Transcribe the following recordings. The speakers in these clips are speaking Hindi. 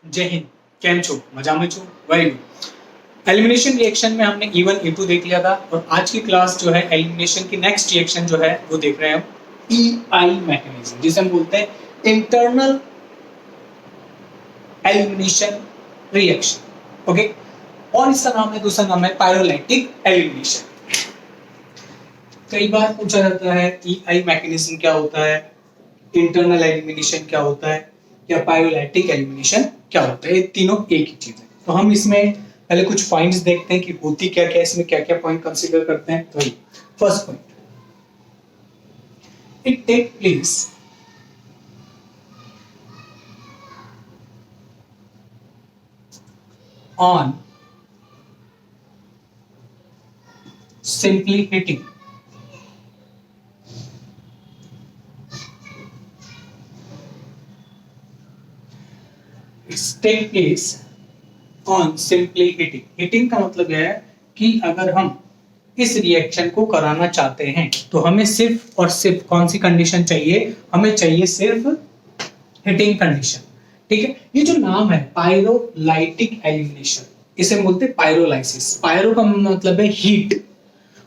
जय हिंद, केम छो, मजा में छो, वेरी गुड। एलिमिनेशन रिएक्शन में हमने E1 E2 देख लिया था और आज की क्लास जो है एलिमिनेशन की नेक्स्ट रिएक्शन जो है वो देख रहे हैं हम EI मैकेनिज्म, जिसे हम बोलते हैं इंटरनल एलिमिनेशन रिएक्शन। ओके, और इसका नाम है, दूसरा नाम है पायरोलाइटिक एलिमिनेशन। कई बार पूछा जाता है EI मैकेनिज्म क्या होता है, इंटरनल एलिमिनेशन क्या होता है, या पायरोलाइटिक एलिमिनेशन क्या होता है। ये तीनों एक ही चीज है। तो हम इसमें पहले कुछ पॉइंट्स देखते हैं कि होती क्या क्या, इसमें क्या क्या पॉइंट कंसीडर करते हैं। तो first point, it take place on simply hitting take place on simply hitting। Hitting का मतलब है कि अगर हम इस रिएक्शन को कराना चाहते हैं तो हमें सिर्फ और सिर्फ कौन सी कंडीशन चाहिए, हमें चाहिए सिर्फ हिटिंग कंडीशन। ठीक है, ये जो नाम है पायरोलाइटिक एलिमिनेशन, इसे बोलते हैं पायरोलाइसिस। पायरो का मतलब है हीट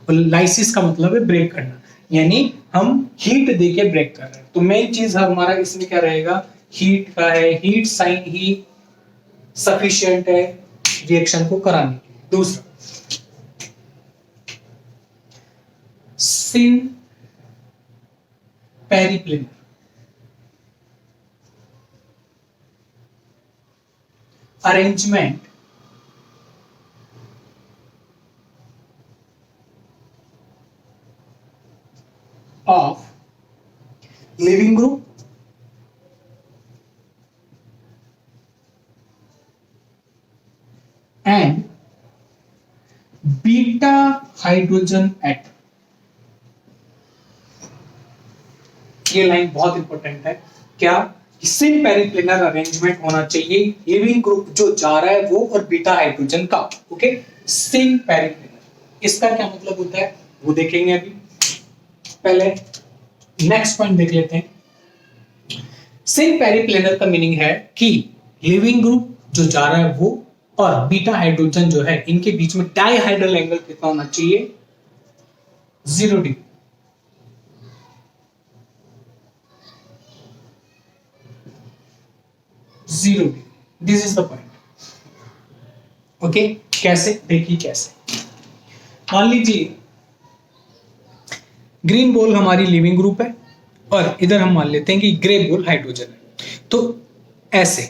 और लाइसिस का मतलब है ब्रेक करना, यानी हम हीट देके ब्रेक कर रहे हैं। तो मेन चीज हमारा इसमें क्या रहेगा, हीट का है, हीट साइन ही सफिशिएंट है रिएक्शन को कराने के लिए। दूसरा, syn periplanar arrangement of living group and beta hydrogen atom। ये लाइन बहुत इंपॉर्टेंट है। क्या, सिन पेरिप्लेनर अरेंजमेंट होना चाहिए, लिविंग ग्रुप जो जा रहा है वो और बीटा हाइड्रोजन का। ओके, सिन पेरिप्लेनर, इसका क्या मतलब होता है वो देखेंगे अभी। पहले नेक्स्ट पॉइंट देख लेते हैं। सिन पेरिप्लेनर का मीनिंग है कि लिविंग ग्रुप जो जा रहा है वो और बीटा हाइड्रोजन जो है, इनके बीच में डाइहाइड्रल एंगल कितना होना चाहिए, 0 degree. This is the point. Okay, कैसे देखिए, कैसे मान लीजिए ग्रीन बॉल हमारी लिविंग ग्रुप है और इधर हम मान लेते हैं कि ग्रे बॉल हाइड्रोजन है। तो ऐसे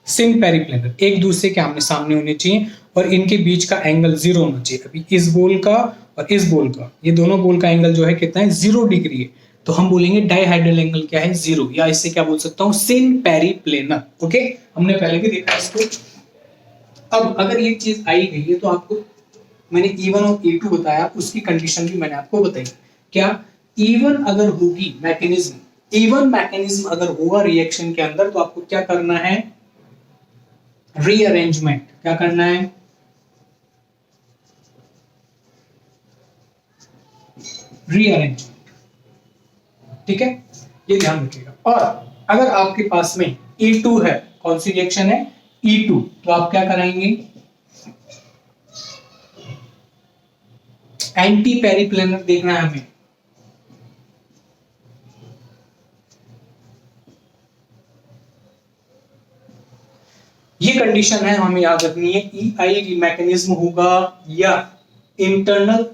सिन पेरिप्लेनर एक दूसरे के आमने सामने होने चाहिए और इनके बीच का एंगल 0 होना चाहिए। अभी इस बॉल का और इस बॉल का, ये दोनों बॉल का एंगल जो है कितना है, 0 डिग्री है। तो हम बोलेंगे डाइहाइड्रल एंगल क्या है, 0, या इससे क्या बोल सकता हूं, सिन पेरिप्लेनर। ओके, हमने पहले भी देखा इसको। अब अगर ये चीज आई गई है तो आपको मैंने E1 और E2 बताया, उसकी कंडीशन भी मैंने आपको बताई। क्या, E1 अगर होगी मैकेनिज्म, E1 मैकेनिज्म अगर होगा रिएक्शन के अंदर, तो आपको क्या करना है, रीअरेंजमेंट। क्या करना है, रीअरेंजमेंट। ठीक है, ये ध्यान रखिएगा। और अगर आपके पास में E2 है, कौन सी रिएक्शन है, E2, तो आप क्या कराएंगे, एंटी पेरिप्लेनर देखना है हमें। ये कंडीशन है, हमें याद रखनी है। EI मैकेनिज्म होगा या इंटरनल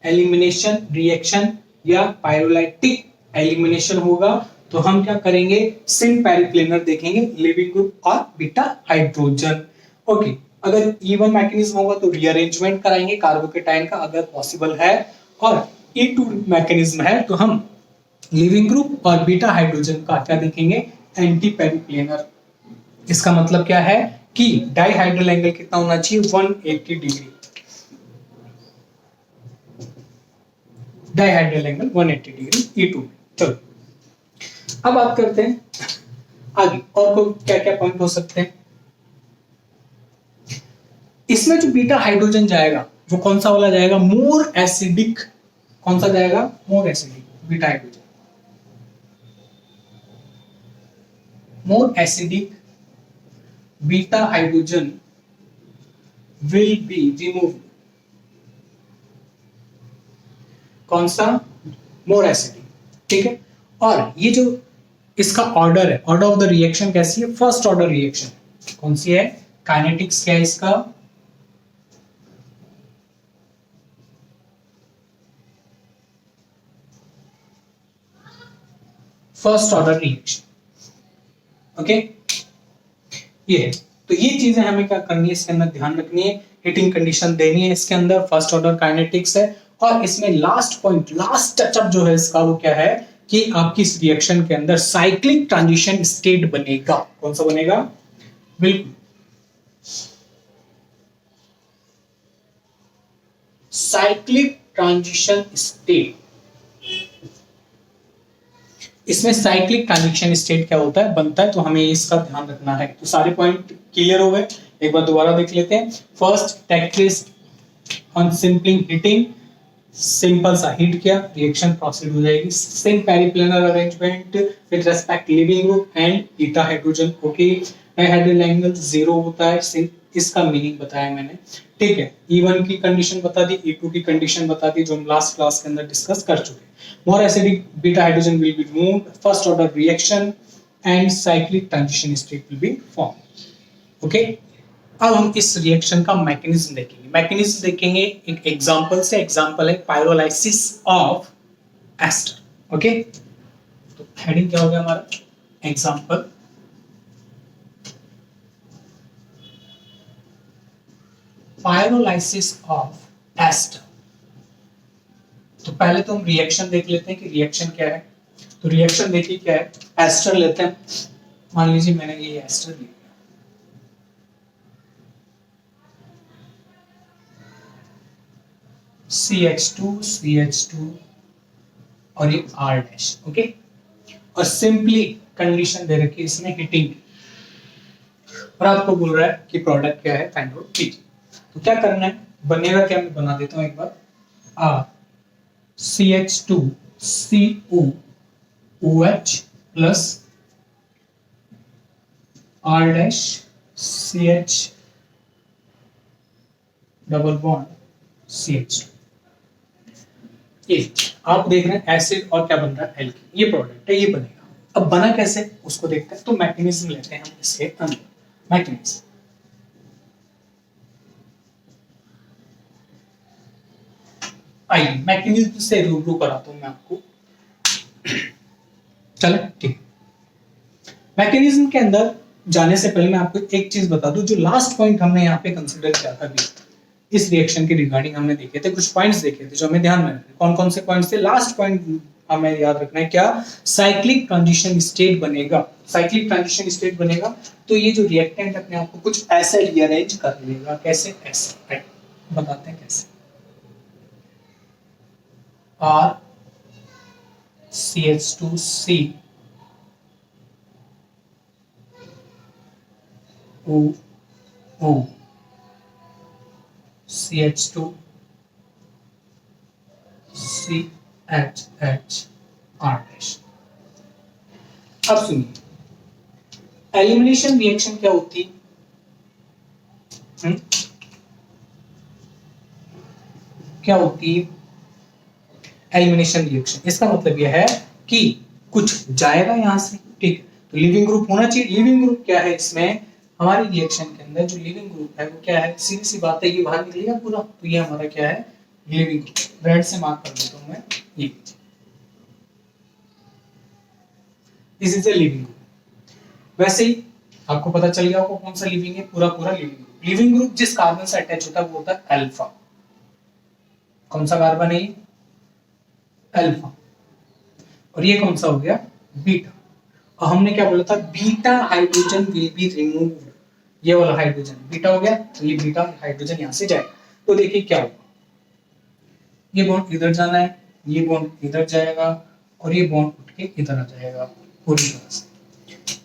एलिमिनेशन रिएक्शन या पायरोलाइटिक एलिमिनेशन होगा, तो हम क्या करेंगे, सिन पेरिप्लेनर देखेंगे, लिविंग ग्रुप और बीटा हाइड्रोजन। ओके, अगर E1 मैकेनिज्म होगा तो रीअरेंजमेंट कराएंगे कार्बोकेटाइन का अगर पॉसिबल है, और E2 मैकेनिज्म है तो हम लिविंग ग्रुप और बीटा हाइड्रोजन का क्या देखेंगे, एंटी पेरिप्लेनर। इसका मतलब क्या है कि डाइहाइड्रल एंगल कितना होना चाहिए, 180 degree. Dihedral angle 180 degree E2। चलो अब बात करते हैं आगे, और को क्या क्या पॉइंट हो सकते हैं। इसमें जो बीटा हाइड्रोजन जाएगा वो कौन सा वाला जाएगा, मोर एसिडिक। कौन सा जाएगा, more acidic beta hydrogen, more acidic beta hydrogen will be removed. कौन सा? मोर एसिडिक, ठीक है। और ये जो इसका ऑर्डर है, ऑर्डर ऑफ द रिएक्शन कैसी है? First order reaction. कौन सी है? काइनेटिक्स क्या है इसका? First order reaction. ओके, ये है। तो ये चीजें हमें क्या करनी है, इसके अंदर ध्यान रखनी है। हीटिंग कंडीशन देनी है इसके अंदर, फर्स्ट ऑर्डर काइनेटिक्स है। और इसमें लास्ट पॉइंट, लास्ट टचअप जो है इसका, वो क्या है कि आपकी इस रिएक्शन के अंदर साइक्लिक ट्रांजिशन स्टेट बनेगा। कौन सा बनेगा? बिल्कुल, साइक्लिक ट्रांजिशन स्टेट। इसमें साइक्लिक ट्रांजिशन स्टेट क्या होता है, बनता है, तो हमें इसका ध्यान रखना है। तो सारे पॉइंट क्लियर हो गए, एक बार दोबारा देख लेते हैं। फर्स्ट, टेक्टिस्ट ऑन सिंपलिंग हीटिंग, सिंपल सा हीट किया, रिएक्शन प्रोसीड हो जाएगी। Syn periplanar arrangement with respect living group and beta hydrogen, okay. Dihedral angle 0 होता है, सिंक, इसका मीनिंग बताया मैंने, ठीक है। E1 की कंडीशन बता दी, E2 की कंडीशन बता दी, जो हम लास्ट क्लास के अंदर डिस्कस कर चुके हैं। More acidic beta hydrogen will be removed, first order reaction and cyclic transition state will be form, okay. अब हम इस रिएक्शन का मैकेनिज्म देखेंगे। मैकेनिज्म देखेंगे एक एग्जांपल से। एग्जांपल है पायरोलाइसिस ऑफ एस्टर, ओके। तो हेडिंग क्या हो गया हमारा? एग्जांपल। Pyrolysis of ester. तो पहले तो हम रिएक्शन देख लेते हैं कि रिएक्शन क्या है। तो रिएक्शन देखिए क्या है। एस्टर लेते हैं, मान लीजिए मैंने ये एस्टर लिया, CH2 और ये R डैश, ओके। और सिंपली कंडीशन दे रखी है इसमें हीटिंग, और आपको बोल रहा है कि प्रोडक्ट क्या है, फाइंड आउट कीजिए। तो क्या करना है, बनेगा क्या, मैं बना देता हूं एक बार। R CH2COOH plus R dash CH double bond CH2। ये आप देख रहे हैं एसिड और क्या बन रहा है, एल्कीन। ये प्रोडक्ट है, ये बनेगा। अब बना कैसे उसको देखते हैं। तो मैकेनिज्म लेते हैं हम इसके अंदर। मैकेनिज्म, आइए मैकेनिज्म से रूबरू कराता हूं मैं आपको। चलो ठीक। मैकेनिज्म के अंदर जाने से पहले मैं आपको एक चीज बता दूं। जो लास्ट पॉइंट हमने यहाँ पे कंसिडर किया था भी, इस रिएक्शन के रिगार्डिंग हमने देखे थे, कुछ पॉइंट्स देखे थे जो हमें ध्यान में रखने। कौन कौन से पॉइंट्स थे? लास्ट पॉइंट हमें याद रखना है क्या? साइक्लिक ट्रांजिशन स्टेट बनेगा। साइक्लिक ट्रांजिशन स्टेट बनेगा तो ये जो रिएक्टेंट अपने आप को कुछ ऐसे रीअरेंज कर लेगा। कैसे? ऐसे बताते हैं कैसे। R CH2C O CH2 CHH R dash. अब सुनिए, एलिमिनेशन रिएक्शन क्या होती है? क्या होती है एलिमिनेशन रिएक्शन? इसका मतलब यह है कि कुछ जाएगा यहां से, ठीक। तो लिविंग ग्रुप होना चाहिए। लिविंग ग्रुप क्या है इसमें? हमारी रिएक्शन के अंदर जो लिविंग ग्रुप है वो क्या है? सीधी सी बात है, ये बाहर निकलेगा पूरा। तो ये हमारा क्या है? Leaving group. रेड से मार्क कर देता हूं मैं, ये this is a leaving group. वैसे ही आपको पता चल गया होगा कौन सा लिविंग है, पूरा पूरा लिविंग ग्रुप। लिविंग ग्रुप जिस कार्बन से अटैच होता है वो होता है अल्फा। कौन सा कार्बन है ये? अल्फा। और ये कौन सा हो गया? बीटा। और हमने क्या बोला था? Beta hydrogen will be removed. ये वाला हाइड्रोजन बीटा हो गया, तो ये बीटा हाइड्रोजन यहां से जाएगा। तो देखिए क्या होगा, ये बॉन्ड इधर जाना है, ये बॉन्ड इधर जाएगा, और ये बॉन्ड उठ के इधर आ जाएगा पूरी तरह से।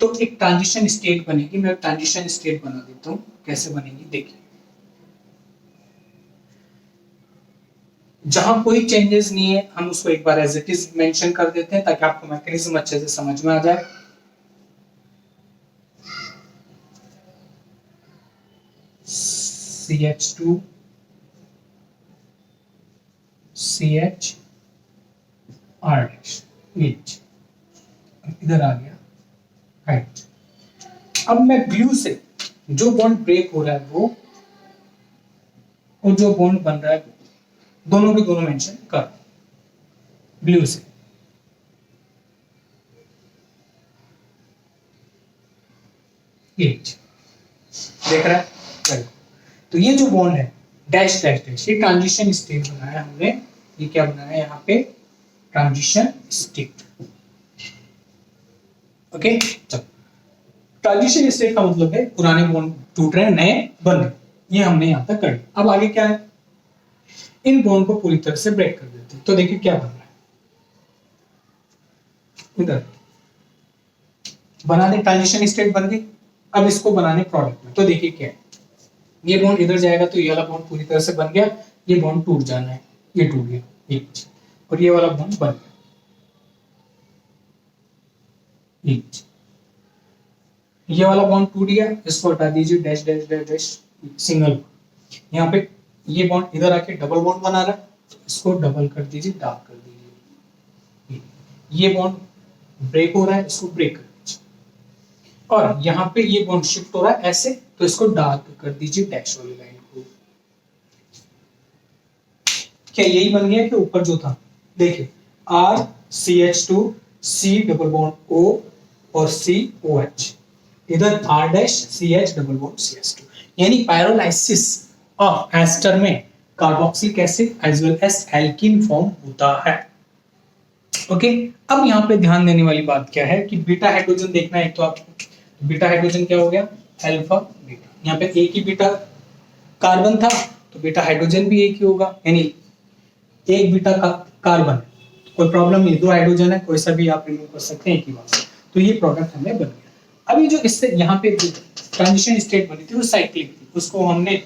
तो एक ट्रांजिशन स्टेट बनेगी। मैं ट्रांजिशन स्टेट बना देता हूं, कैसे बनेगी देखिए। जहां कोई चेंजेस नहीं है हम उसको एक बार एज इट इज मेंशन कर देते हैं ताकि आपको मैकेनिज्म अच्छे से समझ में आ जाए। CH2 CH R dash H, इधर आ गया हाइड्रोजन। अब मैं ब्लू से जो बॉन्ड ब्रेक हो रहा है वो, और जो बॉन्ड बन रहा है दोनों के दोनों मेंशन कर ब्लू से। H देख रहा है, तो ये जो बॉन्ड है डैश डैश डैश, ये ट्रांजिशन स्टेट बनाया हमने। ये क्या बनाया यहाँ पे, ट्रांजिशन स्टेट। ओके, चलो ट्रांजिशन स्टेट का मतलब है पुराने बॉन्ड टूट रहे हैं, नए बन रहे, ये हमने यहां तक कर लिया। अब आगे क्या है, इन बॉन्ड को पूरी तरह से ब्रेक कर देते हैं। तो देखिए क्या बन रहा है, इधर बनाने ट्रांजिशन स्टेट बन गई। अब इसको बनाने प्रोडक्ट में, तो देखिए क्या है, ये बॉन्ड इधर जाएगा तो ये वाला बॉन्ड पूरी तरह से बन गया, ये बॉन्ड टूट जाना है, ये टूट गया एक, और ये वाला बॉन्ड बन गया एक, ये वाला बॉन्ड टूट गया, इसको हटा दीजिए, dash dash dash dash single. यहाँ पे ये बॉन्ड इधर आके डबल बॉन्ड बना रहा है, तो इसको डबल कर दीजिए, डार्क कर दीजिए। ये बॉन्ड ब्रेक हो रहा है, इसको ब्रेक कर दीजिए। और यहाँ पे ये बॉन्ड शिफ्ट हो रहा है ऐसे, तो इसको डार्क कर दीजिए डैश वाली लाइन को। क्या यही बन गया कि ऊपर जो था, देखिए R CH2 C double bond O और COH, इधर R dash CH double bond CH2, यानी पायरोलाइसिस ऑफ एस्टर में carboxylic acid as well as alkene form होता है। ओके, अब यहाँ पे ध्यान देने वाली बात क्या है कि बीटा हाइड्रोजन देखना है। तो आपको बीटा हाइड्रोजन क्या हो गया, अल्फा बीटा। यहाँ पे एक ही बीटा कार्बन था, तो बीटा हाइड्रोजन भी एक ही होगा, यानी एक बीटा का कार्बन, कोई प्रॉब्लम नहीं, दो हाइड्रोजन है, कोई सा भी आप रिमूव कर सकते हैं एक ही बात। तो ये प्रोडक्ट हमें बन गया। अभी जो इससे यहाँ पे ट्रांजिशन स्टेट बनी थी वो साइक्लिक थी, उसको हमने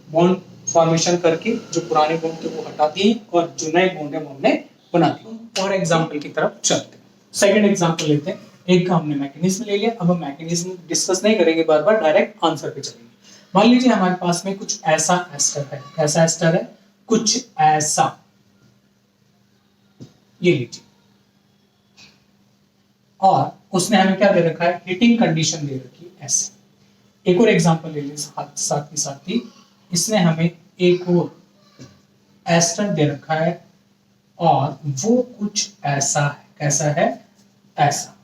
बॉन्ड फॉर्मेशन करके जो पुराने बॉन्ड थे वो हटा दिए और जो नए बॉन्ड है वो हमने बना दिए। और एग्जाम्पल की तरफ चलते हैं, सेकंड एग्जाम्पल लेते हैं। एक का हमने मैकेनिज्म ले लिया, अब हम मैकेनिज्म डिस्कस नहीं करेंगे बार बार, डायरेक्ट आंसर पे चलेंगे। मान लीजिए हमारे पास में कुछ ऐसा एस्टर है, ऐसा एस्टर है, कुछ ऐसा, ये लीजिए, और उसने हमें क्या दे रखा है, हीटिंग कंडीशन दे रखी है ऐसे। एक और एग्जांपल ले लीजिए साथ ही इसने हमें एक और एस्टर दे रखा है और वो कुछ ऐसा है, कैसा है, ऐसा।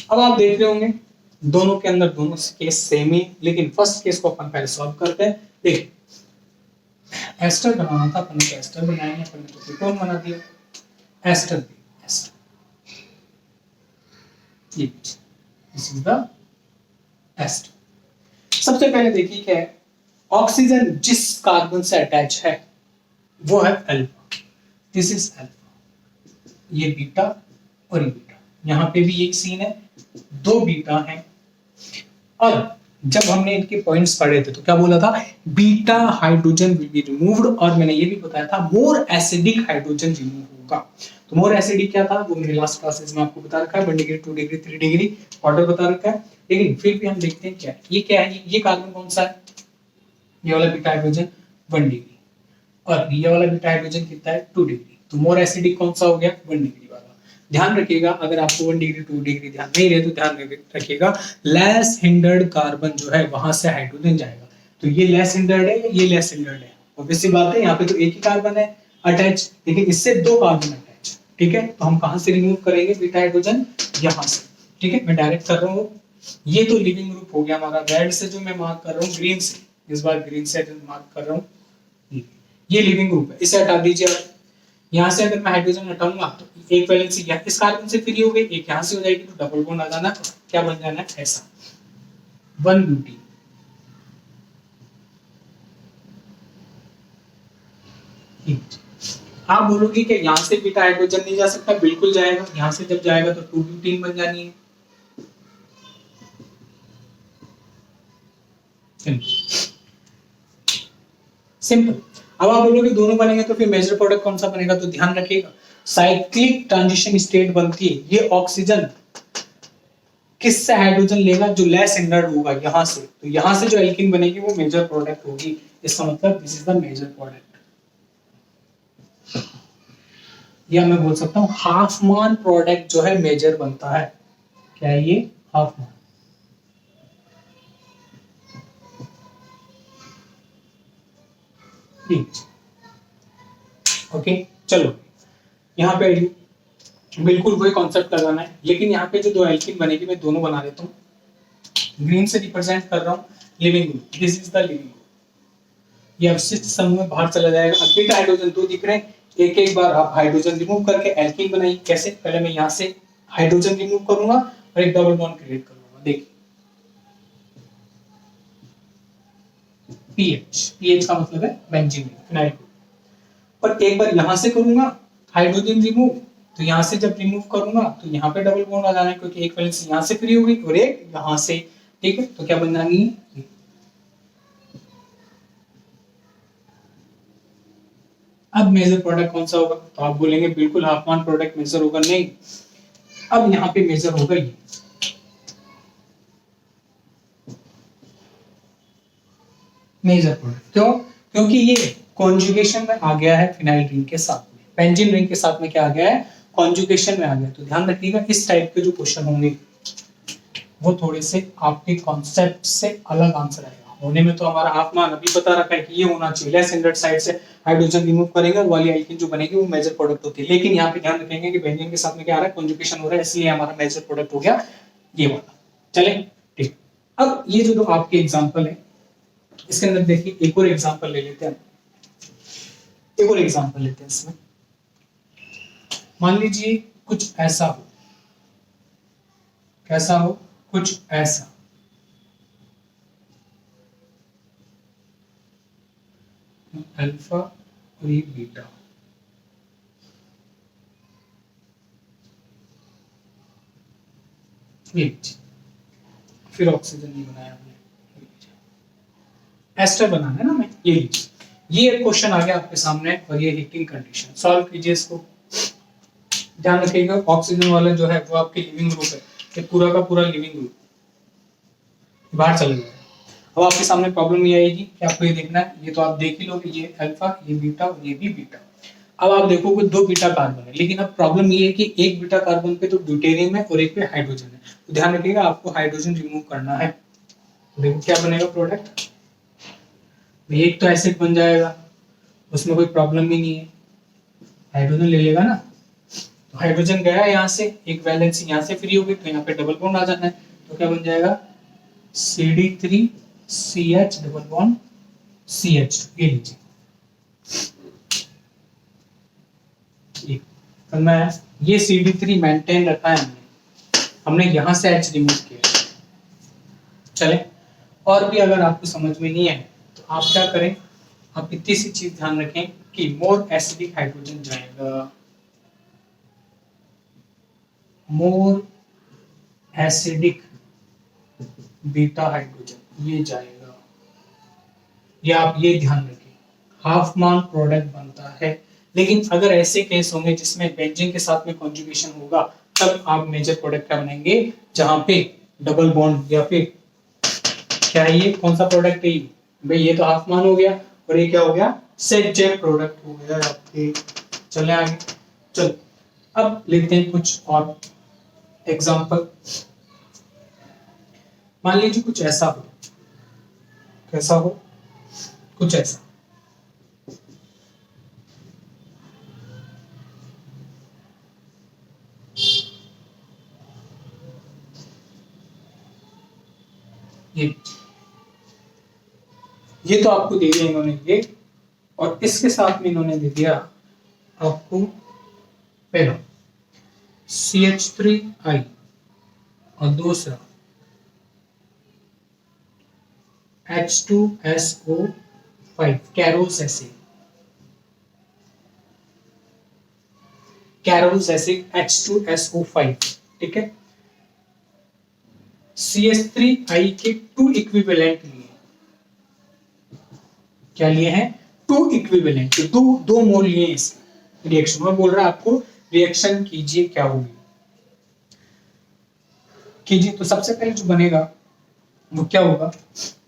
अब आप देख रहे होंगे दोनों के अंदर दोनों केस सेम ही, लेकिन फर्स्ट केस को अपन पहले सॉल्व करते हैं। देखिए एस्टर बनाना था, अपन ने एस्टर बनाया है, अपन ने कीटोन बना दिया, एस्टर भी एस्टर, ये दिस इज द एस्टर। सबसे पहले देखिए क्या है, ऑक्सीजन जिस कार्बन से अटैच है वो है अल्फा, दिस इज अल्फा, ये बीटा और ये बीटा। यहां पे भी एक सीन है, दो बीटा हैं, और जब हमने इनके पॉइंट्स पढ़े थे तो क्या बोला था, beta hydrogen will be removed, और मैंने ये भी बताया था मोर एसिडिक हाइड्रोजन रिमूव होगा। तो मोर एसिडिक क्या था वो मेरे लास्ट क्लासेस में आपको बता रखा है, 1 डिग्री 2 डिग्री 3 डिग्री ऑर्डर बता रखा है। लेकिन फिर भी हम देखते हैं क्या है, ये कार्बन कौन सा है, ये वाला बीटा हाइड्रोजन 1 डिग्री, और ये वाला बीटा हाइड्रोजन कितना है 2 डिग्री। तो मोर एसिडिक कौन सा हो गया, 1 डिग्री वाला। ध्यान रखिएगा, अगर आपको 1 डिग्री 2 डिग्री ध्यान नहीं रहे तो ध्यान रखिएगा, लेस हिंडर्ड कार्बन जो है वहां से हाइड्रोजन जाएगा। तो ये लेस हिंडर्ड है, ये लेस हिंडर्ड है, ऑब्वियसली बात है, यहाँ पे तो एक ही कार्बन है अटैच, लेकिन इससे दो कार्बन अटैच, ठीक है। तो हम कहां से रिमूव करेंगे बीटा हाइड्रोजन, यहां से, ठीक है। मैं डायरेक्ट कर रहा हूँ, ये तो लिविंग ग्रुप हो गया हमारा, रेड से जो मैं मार्क कर रहा हूँ, ग्रीन से, इस बार ग्रीन से मार्क कर रहा हूँ, ये लिविंग ग्रुप है, इसे हटा दीजिए। यहाँ से अगर मैं हाइड्रोजन हटाऊंगा तो एक वैलेंसी इस कार्बन से फ्री हो गई, एक यहाँ से हो जाएगी, तो डबल बॉन्ड आ जाना, क्या बन जाना है, ऐसा 1 ब्यूटी। आप बोलोगे कि यहाँ से बीटा हाइड्रोजन नहीं जा सकता, बिल्कुल जाएगा, यहाँ से जब जाएगा तो 2 ब्यूटीन बन जानी है। सिंपल। अब आप बोलोगे दोनों बनेंगे तो फिर मेजर प्रोडक्ट कौन सा बनेगा, तो ध्यान रखिएगा साइक्लिक ट्रांजिशन स्टेट बनती है, ये ऑक्सीजन किससे हाइड्रोजन लेगा? जो लेस इनर्ट होगा यहां से, तो यहां से जो एल्कीन बनेगी वो मेजर प्रोडक्ट होगी। इसका मतलब this is the major product, या मैं बोल सकता हूँ हाफ मान प्रोडक्ट जो है मेजर बनता है। क्या है ये? हाफ मान। ओके चलो, यहाँ पे बिल्कुल वही कॉन्सेप्ट लगाना है, लेकिन यहाँ पे जो दो एल्कीन बनेगी मैं दोनों बना देता हूँ। ग्रीन से रिप्रेजेंट कर रहा हूँ leaving group, this is the leaving group. ये अवशिष्ट समूह में बाहर चला जाएगा। अब बेटा हाइड्रोजन दो दिख रहे हैं, एक एक बार आप हाइड्रोजन रिमूव करके एल्कीन बनाइए। कैसे? पहले मैं यहाँ से हाइड्रोजन रिमूव करूंगा और एक डबल बॉन्ड क्रिएट करूंगा। देखिए पीएच, पीएच का मतलब है बेंजीन रिंग, फिनाइल ग्रुप। और एक बार यहां से करूंगा हाइड्रोजन रिमूव, तो यहां से जब रिमूव करूंगा तो यहाँ पे डबल बॉन्ड आ जाना है, क्योंकि एक वैलेंस यहां से फ्री होगी और एक यहां से। ठीक है, तो क्या बन जाएंगी? अब मेजर प्रोडक्ट कौन सा होगा? तो आप बोलेंगे बिल्कुल हाफ मान प्रोडक्ट मेजर होगा। नहीं, अब यहाँ पे मेजर होगा ये मेजर प्रोडक्ट। क्यों? क्योंकि ये कॉन्जुगेशन में आ गया है फिनाइल रिंग के साथ में, बेंजीन रिंग के साथ में क्या आ गया है? कॉन्जुगेशन में आ गया। तो ध्यान रखिएगा इस टाइप के जो क्वेश्चन होंगे वो थोड़े से आपके कॉन्सेप्ट से अलग आंसर आएगा। होने में तो हमारा हाफ मान अभी बता रखा है कि ये होना चाहिए, लेस इनर्ट साइड से हाइड्रोजन रिमूव करेंगे और वाली एल्कीन जो बनेगी वो मेजर प्रोडक्ट होती है। लेकिन यहाँ पे ध्यान रखेंगे कि बेंजीन के साथ में क्या आ रहा है? कॉन्जुगेशन हो रहा है, इसलिए हमारा मेजर प्रोडक्ट हो गया ये वाला। चले ठीक। अब ये जो आपके एग्जाम्पल है इसके अंदर देखिए एक और एग्जांपल ले लेते हैं, एक और एग्जांपल लेते हैं इसमें। मान लीजिए कुछ ऐसा हो, कैसा हो? कुछ ऐसा। अल्फा और ये बीटा, ये फिर ऑक्सीजन नहीं बनाया हमने, एस्टर बनाना है ना हमें। ये एक क्वेश्चन आ गया आपके सामने और ये हीटिंग कंडीशन सॉल्व कीजिए इसको। ध्यान रखिएगा ऑक्सीजन वाला जो है वो आपके लिविंग ग्रुप है, ये पूरा का पूरा लिविंग ग्रुप बाहर चले जाएगा। अब आपके सामने प्रॉब्लम ये आएगी कि आपको ये देखना है, ये तो आप देख ही लोगे, ये अल्फा, ये बीटा और ये भी बीटा। अब आप देखोगे दो बीटा कार्बन है, लेकिन अब प्रॉब्लम ये है कि एक बीटा कार्बन पे तो ड्यूटेरियम है और एक पे हाइड्रोजन है। तो ध्यान रखिएगा आपको हाइड्रोजन रिमूव करना है। देखो क्या बनेगा प्रोडक्ट, एक तो एसिड बन जाएगा, उसमें कोई प्रॉब्लम ही नहीं है, हाइड्रोजन ले लेगा ना। तो हाइड्रोजन गया यहाँ से, एक वैलेंसी यहाँ से फ्री होगी, तो यहाँ पे डबल बॉन्ड आ जाना है। तो क्या बन जाएगा? CD3CH double bond CH। ये लीजिए, करना है। ये CD3 मेंटेन रखा है हमने यहाँ से H रिमूव किया। चले, और भी अगर आपको समझ में नहीं है तो आप क्या करें, आप इतनी सी चीज ध्यान रखें कि मोर एसिडिक हाइड्रोजन जाएगा, मोर एसिडिक बीटा हाइड्रोजन ये जाएगा। ये आप ये ध्यान रखें, हाफ मान प्रोडक्ट बनता है। लेकिन अगर ऐसे केस होंगे जिसमें बेंजीन के साथ में कॉन्जुगेशन होगा, तब आप मेजर प्रोडक्ट क्या बनाएंगे? जहां पे डबल बॉन्ड या फिर क्या है, ये कौन सा प्रोडक्ट है भाई? ये तो हाफ मान हो गया और ये क्या हो गया? सेट जेल प्रोडक्ट हो गया आपके। चले आगे, चल अब लेते हैं कुछ और एग्जांपल। मान लीजिए कुछ ऐसा हो, कैसा हो? कुछ ऐसा, ये तो आपको दे दिया इन्होंने ये, और इसके साथ में इन्होंने दे दिया आपको पहला CH3I और दूसरा H2SO5 Carolus acid, Carolus acid H2SO5। ठीक है, CH3I के 2 इक्विवेलेंट लिए, क्या लिए हैं? 2 इक्विवेलेंट, दो मोल लिए इस रिएक्शन में। बोल रहा है आपको रिएक्शन कीजिए क्या होगी। कीजिए। तो सबसे पहले जो बनेगा वो क्या होगा,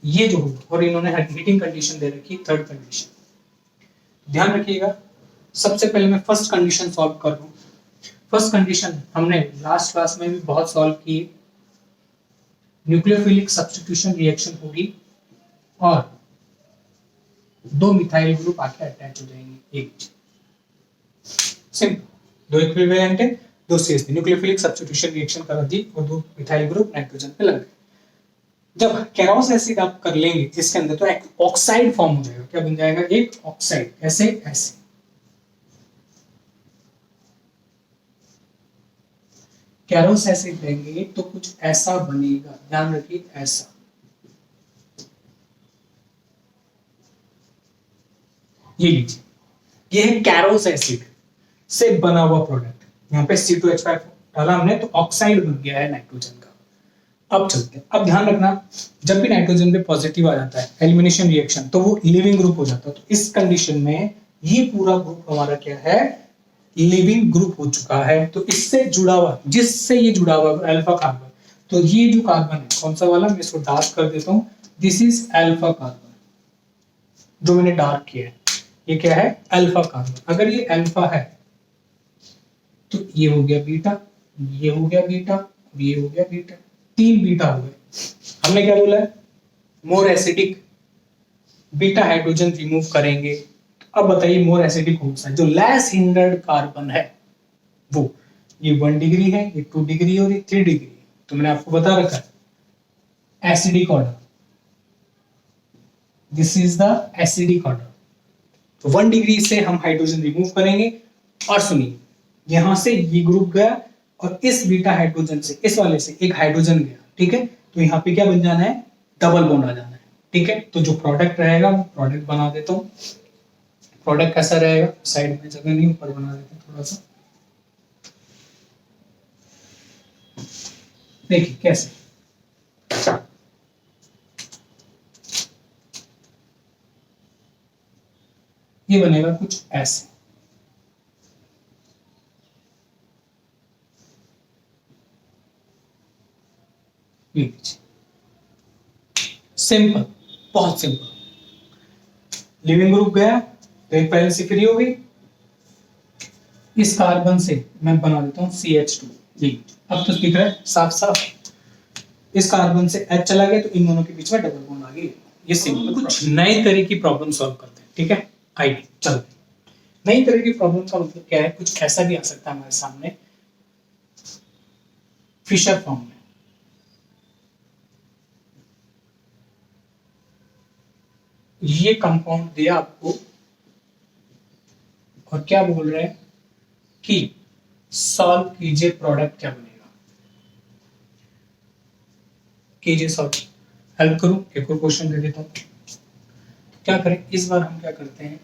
ये जो होगा, और इन्होंने हीटिंग कंडीशन दे रखी थर्ड कंडीशन। ध्यान रखिएगा, सबसे पहले मैं फर्स्ट कंडीशन सॉल्व कर रहा हूँ। फर्स्ट कंडीशन हमने लास्ट क्लास में भी बहुत सॉल्व की। न्यूक्लियोफिलिक सब्स्टिट्यूशन रिएक्शन होगी और दो मिथाइल ग्रुप आके अटैच हो जाएंगे एक, सिंपल। दो इक्विवेलेंट है, दो CH3 न्यूक्लियोफिलिक सब्स्टिट्यूशन रिएक्शन करा दी और दो मिथाइल ग्रुप नाइट्रोजन पे लग गए। जब केरोस एसिड आप कर लेंगे इसके अंदर तो एक ऑक्साइड फॉर्म हो जाएगा। क्या बन जाएगा, एक ऑक्साइड, ऐसे ऐसे। केरोस एसिड लेंगे तो कुछ ऐसा बनेगा, ध्यान रखिए, ऐसा। ये लीजिए, ये है केरोस एसिड से बना हुआ प्रोडक्ट। यहाँ पे C2H5 डाला हमने तो ऑक्साइड बन गया है नाइट्रोजन का। अब चलते हैं। अब ध्यान रखना, जब भी नाइट्रोजन पे पॉजिटिव आ जाता है एलिमिनेशन रिएक्शन, तो वो लिविंग ग्रुप हो जाता है। तो इस कंडीशन में ये पूरा ग्रुप हमारा क्या है, लिविंग ग्रुप हो चुका है। तो इससे जुड़ा हुआ, जिससे ये जुड़ा हुआ अल्फा कार्बन, तो ये जो कार्बन है कौन सा वाला, मैं इसको डार्क कर देता हूं। दिस इज अल्फा कार्बन, जो मैंने डार्क किया है, ये क्या है, अल्फा कार्बन। अगर ये अल्फा है तो ये हो गया बीटा, ये हो गया बीटा, ये हो गया बीटा, तीन बीटा हो गए। हमने क्या बोला है, more acidic, beta hydrogen remove करेंगे। अब बताइए मोर एसिडिक कौन सा है, जो लेस हिंडर्ड कार्बन है वो। ये 1 डिग्री है, ये 2 डिग्री और ये 3 डिग्री। तो मैंने आपको बता रखा है acidic order, this is the acidic order. तो 1 डिग्री से हम हाइड्रोजन रिमूव करेंगे। और सुनिए, यहां से ये ग्रुप गया और इस बीटा हाइड्रोजन से, इस वाले से एक हाइड्रोजन गया, ठीक है। तो यहाँ पे क्या बन जाना है, डबल बॉन्ड आ जाना है, ठीक है। तो जो प्रोडक्ट रहेगा वो प्रोडक्ट बना देता हूँ। प्रोडक्ट कैसा रहेगा, साइड में जगह नहीं, ऊपर बना देते हैं थोड़ा सा। देखिए कैसे, ये बनेगा कुछ ऐसे। सिंपल, बहुत सिंपल। लिविंग ग्रुप गया तो एक पहले से फ्री हो गई। इस कार्बन से मैं बना देता हूं CH2। जी अब तो दिख रहा है साफ साफ। इस कार्बन से H चला गया तो इन दोनों के बीच में डबल बॉन्ड आ गई। ये सिंपल, कुछ नए तरह की प्रॉब्लम सॉल्व करते हैं, ठीक है। आइए चलते हैं। नई तरह की प्रॉब्लम का मतलब क्या है, कुछ ऐसा भी आ सकता है हमारे सामने फिशर फॉर्म में। ये कंपाउंड दिया आपको और क्या बोल रहे हैं कि सॉल्व कीजिए, प्रोडक्ट क्या बनेगा, कीजिए सॉल्व। हेल्प करूं, एक और क्वेश्चन दे देता हूं। क्या करें इस बार, हम क्या करते हैं,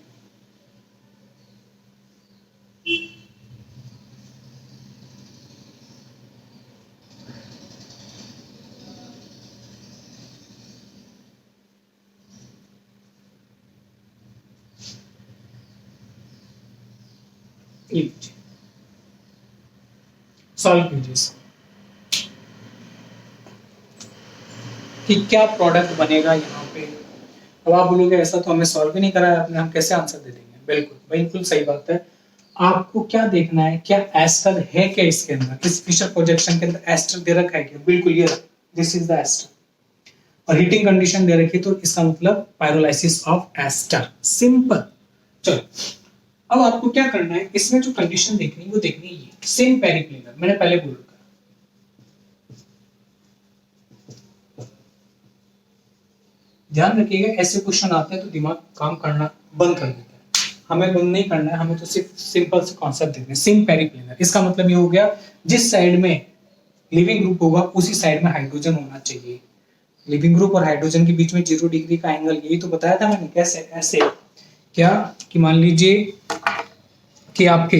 सॉल्व कीजिए कि क्या प्रोडक्ट बनेगा यहाँ पे। अब आप बोलोगे ऐसा तो हमने सॉल्व ही नहीं करा है आपने, हम कैसे आंसर दे देंगे। बिल्कुल बिल्कुल सही बात है। आपको क्या देखना है, क्या एस्टर है क्या इसके अंदर, इस फिशर प्रोजेक्शन के अंदर एस्टर दे रखा है क्या। बिल्कुल ये दिस इज द एस्टर और हीटिंग कंडीशन दे रखी, तो इसका मतलब पायरोलाइसिस ऑफ एस्टर। सिंपल। चलो अब आपको क्या करना है, इसमें जो कंडीशन देखनी है वो देखनी है ये सेम पेरिप्लेनर, मैंने पहले बोल रखा। ध्यान रखिएगा ऐसे क्वेश्चन आते हैं तो दिमाग काम करना बंद कर देता है। हमें बंद नहीं करना है, हमें तो सिर्फ सिंपल से कॉन्सेप्ट देखना है। सिम पेरिप्लेनर, इसका मतलब ये हो गया जिस साइड में लिविंग ग्रुप होगा उसी साइड में हाइड्रोजन होना चाहिए। लिविंग ग्रुप और हाइड्रोजन के बीच में 0 डिग्री का एंगल, यही तो बताया था मैंने। कैसे, ऐसे क्या कि मान लीजिए कि आपके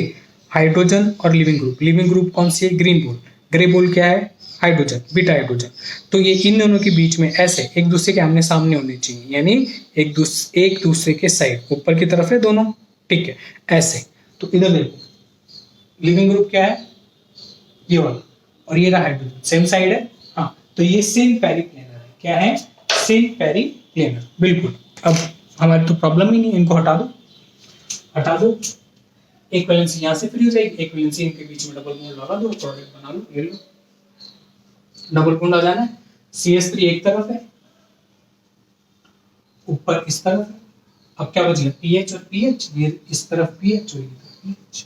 हाइड्रोजन और लिविंग ग्रुप कौन सी है, ग्रीन बोल, ग्रे बोल क्या है, हाइड्रोजन, बीटा हाइड्रोजन। तो ये इन दोनों के बीच में ऐसे एक दूसरे के आमने सामने होने चाहिए, यानी एक दूसरे के साइड, ऊपर की तरफ है दोनों, ठीक है, ऐसे। तो इधर देखो लिविंग ग्रुप क्या है, ये वाला, और ये रहा हाइड्रोजन, सेम साइड है, तो ये सिन पेरिप्लेनर है। क्या है? सिन पेरिप्लेनर। बिल्कुल। अब हमारी तो प्रॉब्लम ही नहीं, इनको हटा दो, हटा दो। एक वैलेंसी यहाँ से फ्री हो जाएगी, एक वैलेंसी इनके बीच में डबल बॉन्ड लगा दो, प्रोडक्ट बना लो, ये लो, डबल बॉन्ड आ जाना है। CH3 एक तरफ है, ऊपर इस तरफ है। अब क्या बच गया? पीएच और पीएच, ये इस तरफ पीएच और पीएच।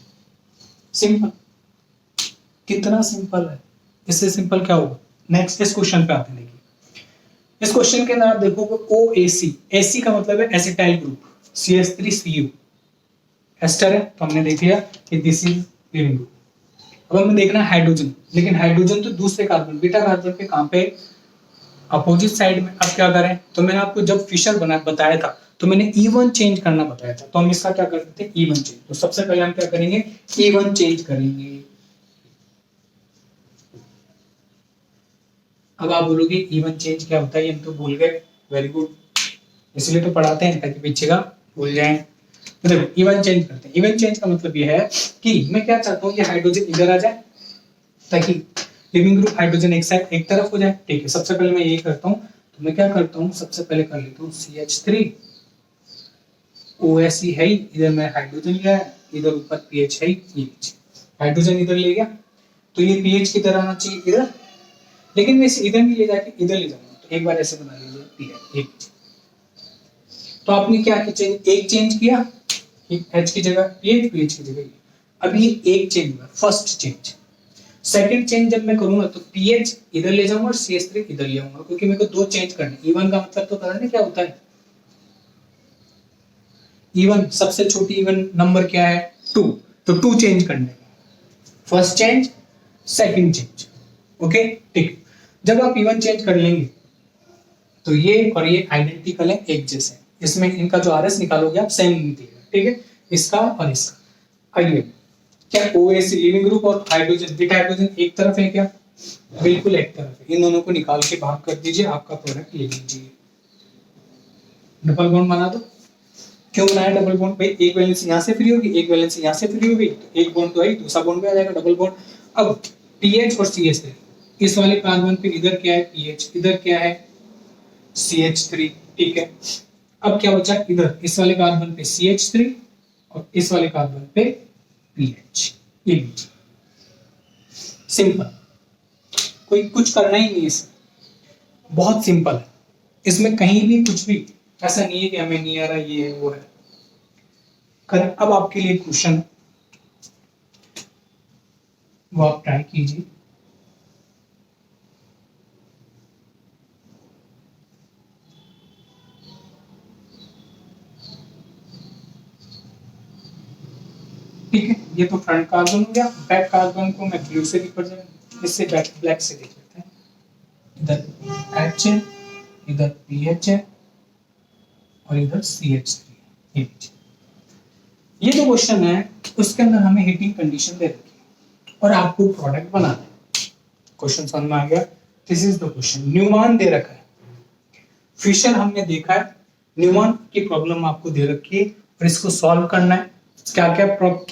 सिंपल। कितना सिंपल है, इससे सिंपल क्या होगा? नेक्स्ट इस क्वेश्चन पे आते हैं। देखिए इस क्वेश्चन के अंदर आप देखोगे OAC, AC का मतलब है एसिटाइल ग्रुप, CH3Cu एस्टर है, तो हमने देख लिया कि दिस इज लिविंग ग्रुप। अब हमें देखना है हाइड्रोजन, लेकिन हाइड्रोजन तो दूसरे कार्बन, बीटा कार्बन पे कहां पे? अपोजिट साइड में। अब क्या करें? तो मैंने आपको जब फिशर बताया था तो मैंने E1 चेंज करना बताया था, तो हम इसका क्या कर सकते हैं? E1 change. तो सबसे पहले हम क्या करेंगे? E1 चेंज करेंगे। अब आप बोलोगे E1 चेंज क्या होता है? ये हम तो भूल गए। वेरी गुड, इसलिए तो पढ़ाते हैं ताकि पीछे का भूल जाए। तो देखो E1 चेंज करते हैं। E1 चेंज का मतलब ये है कि मैं क्या चाहता हूँ, ये हाइड्रोजन इधर आ जाए ताकि लिविंग ग्रुप हाइड्रोजन एक साइड एक तरफ हो जाए। ठीक है, सबसे पहले मैं ये करता हूँ, तो मैं क्या करता हूँ, सबसे पहले कर लेता हूँ CH3 OSC है ही, इधर मैं हाइड्रोजन लिया है, इधर ऊपर पीएच है, ये हाइड्रोजन इधर ले गया, तो ये पीएच की तरह आना चाहिए इधर, लेकिन मैं इसे इधर नहीं ले जाके इधर ले जाऊंगा। तो एक बार ऐसे बना लीजिए पीएच एक। तो आपने क्या चेंज, एक चेंज किया, H की जगह पीएच, पीएच की जगह। अब ये एक चेंज हुआ, फर्स्ट चेंज। सेकंड चेंज जब मैं करूंगा तो पीएच इधर ले जाऊंगा और CH3 इधर ले आऊंगा, क्योंकि मेरे को दो चेंज करने। E1 का मतलब तो पता नहीं क्या होता है? E1 सबसे छोटी इवन नंबर क्या है? 2, तो 2 चेंज करने, first change second change. Okay ठीक। जब आप E1 चेंज कर लेंगे तो ये और ये आइडेंटिकल है, एक जैसे। इसमें इनका जो RS निकालोगे आप सेम निकलेगा। ठीक है, इसका और इसका। आइए, क्या OAC लिविंग ग्रुप और हाइड्रोजन, बीटा हाइड्रोजन एक तरफ है क्या? बिल्कुल एक तरफ है। इन दोनों को निकाल के भाग कर दीजिए, आपका प्रोडक्ट ले लीजिए। डबल बॉन्ड बना दो। क्यों बनाया डबल बॉन्ड? भाई एक वैलेंस यहाँ से फ्री होगी, एक वैलेंस यहाँ से फ्री होगी, तो एक बॉन्ड तो है, दूसरा बॉन्ड भी आ जाएगा, डबल बॉन्ड। अब पीएच और CH3, इस वाले कार्बन पे इधर क्या है? पीएच, इधर क्या है? CH3। ठीक है, अब क्या बचा? इधर इस वाले कार्बन पे CH3 और इस वाले कार्बन पे पीएच। ये सिंपल, कोई कुछ करना ही नहीं, इसमें बहुत सिंपल है। इसमें कहीं भी कुछ भी ऐसा नहीं है कि हमें नहीं आ रहा, ये है वो है। करें। अब आपके लिए क्वेश्चन, वो आप ट्राई कीजिए। ठीक है, ये तो फ्रंट कार्बन हो गया। बैक कार्बन को मैं ब्लू से रिप्रेजेंट, इससे बैक ब्लैक से देख लेते हैं। इधर H है, इधर पीएच है और इधर CH3। ये जो क्वेश्चन है उसके अंदर हमें हीटिंग कंडीशन दे रखी है और आपको प्रोडक्ट बनाना है। क्वेश्चन समझ में आ गया? This is the question. Newman दे रखा है, फिशर हमने देखा है, न्यूमान की प्रॉब्लम आपको दे रखी है और इसको सॉल्व करना है। क्या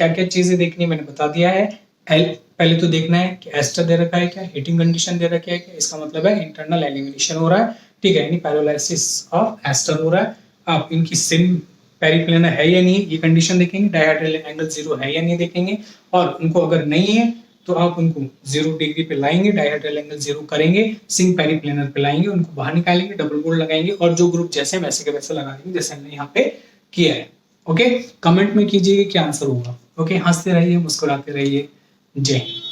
क्या चीजें देखनी मैंने बता दिया है। पहले तो देखना है कि एस्टर दे रखा है क्या, हीटिंग कंडीशन दे रखी है क्या, इसका मतलब है इंटरनल एलिमिनेशन हो रहा है। ठीक है, यानी पैरोलाइसिस ऑफ एस्टर हो रहा है। आप इनकी सिन पेरिप्लेनर है या नहीं, ये कंडीशन देखेंगे। डायहेड्रल एंगल 0 है या नहीं देखेंगे, और उनको अगर नहीं है तो आप उनको 0 डिग्री पे लाएंगे, डायहेड्रल एंगल 0 करेंगे, सिंक पेरिप्लेनर पे लाएंगे, उनको बाहर निकालेंगे, डबल बॉन्ड लगाएंगे और जो ग्रुप जैसे वैसे के वैसे लगा देंगे जैसे हमने यहाँ पे किया है। ओके, कमेंट में कीजिए क्या आंसर होगा। ओके, हंसते रहिए, मुस्कुराते रहिए। जय हिंद।